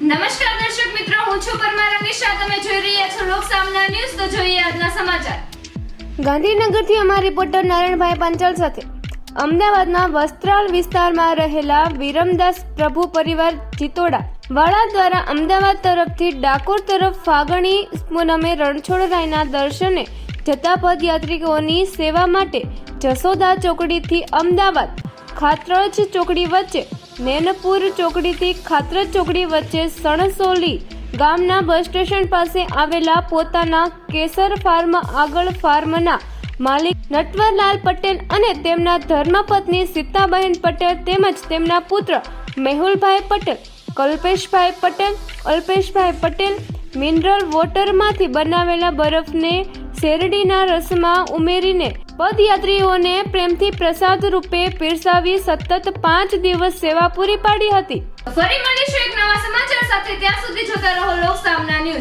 નમસ્કાર દર્શક મિત્રો, હું છું પરમાર અનિશા. તમે જોઈ રહ્યા છો લોક સામના ન્યૂઝ. તો જોઈએ આજના સમાચાર. ગાંધીનગરથી અમારા રિપોર્ટર નારાયણભાઈ પાંચાલ સાથે. અમદાવાદના વસ્ત્રાલ વિસ્તારમાં રહેલા વિરમદાસ પ્રભુ પરિવાર જીતોડા વાળા દ્વારા અમદાવાદ તરફથી ડાકોર તરફ ફાગણી પૂનમે રણછોડરાયના દર્શને જતા પદયાત્રિકોની સેવા માટે જસોદા ચોકડીથી અમદાવાદ ખાતરજ ચોકડી વચ્ચે, નૈનપુર ચોકડીથી ખાતરજ ચોકડી વચ્ચે સણસોલી ગામના બસ સ્ટેશન પાસે આવેલા પોતાના કેસર ફાર્મ આગળ ફાર્મના માલિક નટવરલાલ પટેલ અને તેમના ધર્મપત્ની સીતાબહેન પટેલ તેમજ તેમના પુત્ર મેહુલભાઈ પટેલ, કલ્પેશભાઈ પટેલ, અલ્પેશભાઈ પટેલ મિનરલ વોટરમાંથી બનાવેલા બરફને શેરડીના રસમાં ઉમેરીને પદયાત્રીઓને પ્રેમથી પ્રસાદ રૂપે પીરસાવી સતત 5 દિવસ સેવા પૂરી પાડી હતી. ફરી મળીશું એક નવા સમાચાર સાથે.